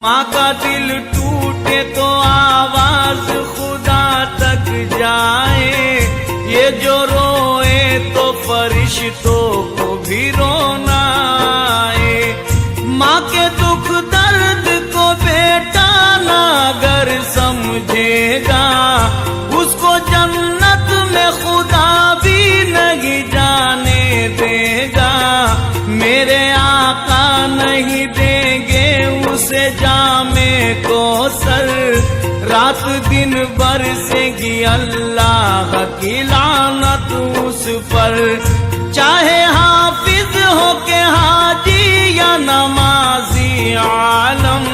माँ का दिल टूटे तो आवाज खुदा तक जाए, ये जो रोए तो फरिश्तों को भी रोना आए। माँ के दुख दर्द को बेटा ना अगर समझेगा, उसको जन्नत में खुदा भी नहीं जाने देगा। मेरे आका नहीं देंगे उसे जामे को सर, रात दिन बरसेगी अल्लाह की लानत उस पर। चाहे हाफिज हो के हाजी या नमाजी आलम,